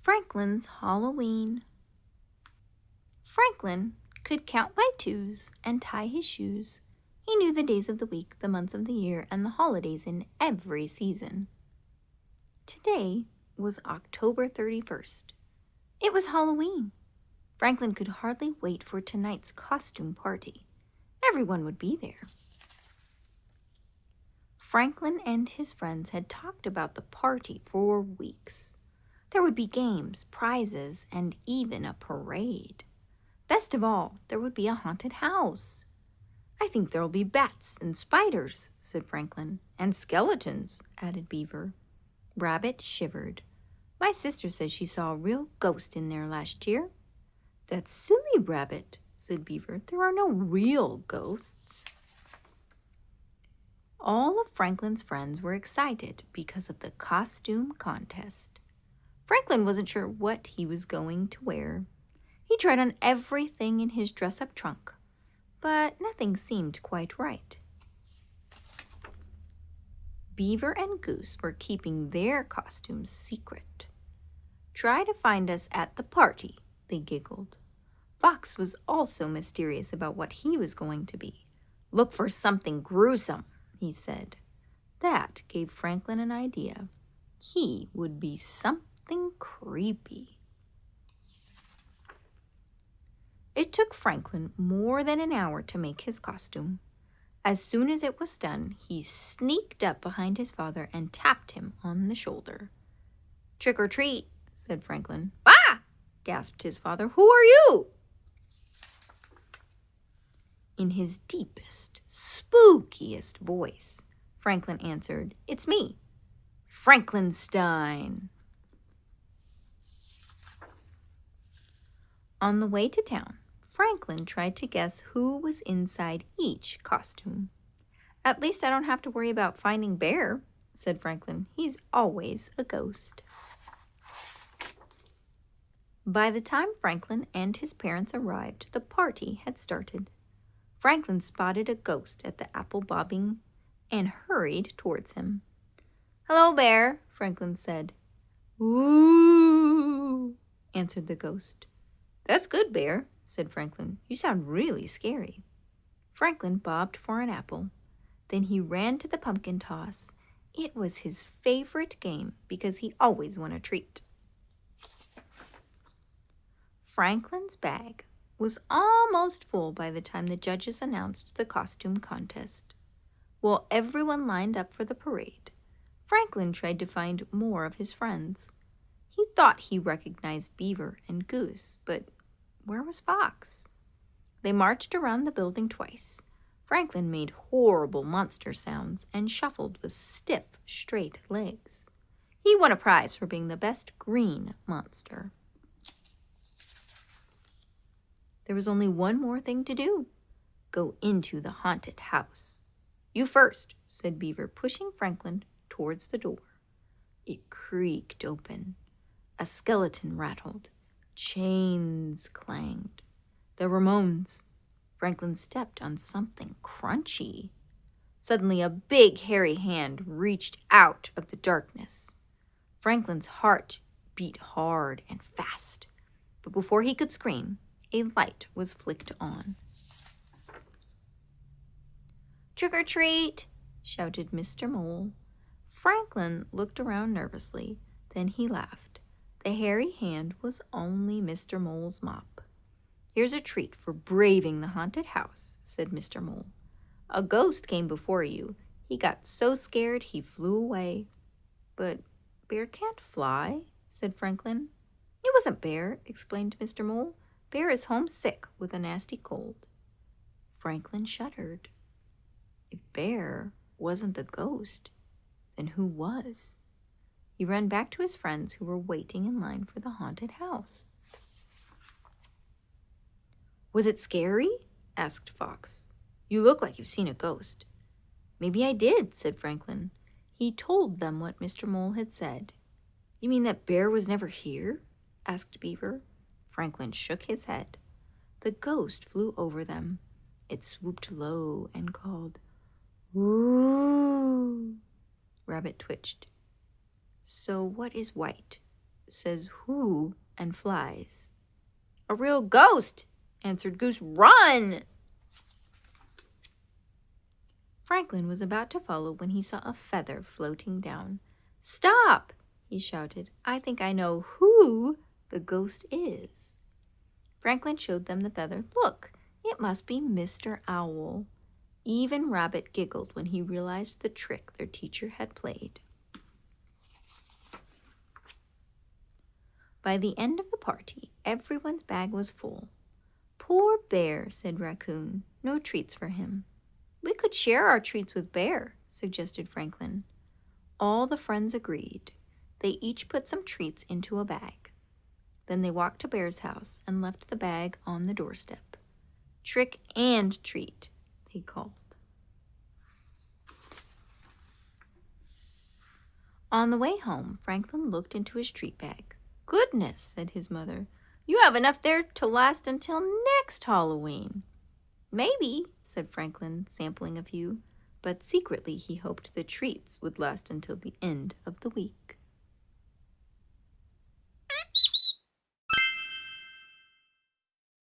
Franklin's Halloween. Franklin could count by twos and tie his shoes. He knew the days of the week, the months of the year, and the holidays in every season. Today was October 31st. It was Halloween. Franklin could hardly wait for tonight's costume party. Everyone would be there. Franklin and his friends had talked about the party for weeks. There would be games, prizes, and even a parade. Best of all, there would be a haunted house. "I think there'll be bats and spiders," said Franklin. "And skeletons," added Beaver. Rabbit shivered. "My sister says she saw a real ghost in there last year." "That's silly, Rabbit," said Beaver. "There are no real ghosts." All of Franklin's friends were excited because of the costume contest. Franklin wasn't sure what he was going to wear. He tried on everything in his dress-up trunk, but nothing seemed quite right. Beaver and Goose were keeping their costumes secret. "Try to find us at the party," they giggled. Fox was also mysterious about what he was going to be. "Look for something gruesome," he said. That gave Franklin an idea. He would be something creepy. It took Franklin more than an hour to make his costume. As soon as it was done, he sneaked up behind his father and tapped him on the shoulder. "Trick or treat," said Franklin. "Ah!" gasped his father. "Who are you?" In his deepest, spookiest voice, Franklin answered, "It's me, Frankenstein." On the way to town, Franklin tried to guess who was inside each costume. "At least I don't have to worry about finding Bear," said Franklin. "He's always a ghost." By the time Franklin and his parents arrived, the party had started. Franklin spotted a ghost at the apple bobbing and hurried towards him. "Hello, Bear," Franklin said. "Ooh," answered the ghost. "That's good, Bear," said Franklin. "You sound really scary." Franklin bobbed for an apple. Then he ran to the pumpkin toss. It was his favorite game because he always won a treat. Franklin's bag was almost full by the time the judges announced the costume contest. While everyone lined up for the parade, Franklin tried to find more of his friends. He thought he recognized Beaver and Goose, but where was Fox? They marched around the building twice. Franklin made horrible monster sounds and shuffled with stiff, straight legs. He won a prize for being the best green monster. There was only one more thing to do: go into the haunted house. "You first," said Beaver, pushing Franklin towards the door. It creaked open. A skeleton rattled. Chains clanged. There were moans. Franklin stepped on something crunchy. Suddenly, a big, hairy hand reached out of the darkness. Franklin's heart beat hard and fast, but before he could scream, a light was flicked on. "Trick or treat!" shouted Mr. Mole. Franklin looked around nervously. Then he laughed. The hairy hand was only Mr. Mole's mop. "Here's a treat for braving the haunted house," said Mr. Mole. "A ghost came before you. He got so scared he flew away." "But Bear can't fly," said Franklin. "It wasn't Bear," explained Mr. Mole. "Bear is homesick with a nasty cold." Franklin shuddered. If Bear wasn't the ghost, then who was? He ran back to his friends who were waiting in line for the haunted house. "Was it scary?" asked Fox. "You look like you've seen a ghost." "Maybe I did," said Franklin. He told them what Mr. Mole had said. "You mean that Bear was never here?" asked Beaver. Franklin shook his head. The ghost flew over them. It swooped low and called, "Ooh!" Rabbit twitched. "So what is white?" says Who and flies. A real ghost, answered Goose. Run! Franklin was about to follow when he saw a feather floating down. Stop! He shouted. I think I know who the ghost is. Franklin showed them the feather. Look, it must be Mr. Owl. Even Rabbit giggled when he realized the trick their teacher had played. By the end of the party, everyone's bag was full. Poor Bear, said Raccoon. No treats for him. We could share our treats with Bear, suggested Franklin. All the friends agreed. They each put some treats into a bag. Then they walked to Bear's house and left the bag on the doorstep. Trick and treat, they called. On the way home, Franklin looked into his treat bag. Goodness, said his mother, you have enough there to last until next Halloween. Maybe, said Franklin, sampling a few, but secretly he hoped the treats would last until the end of the week.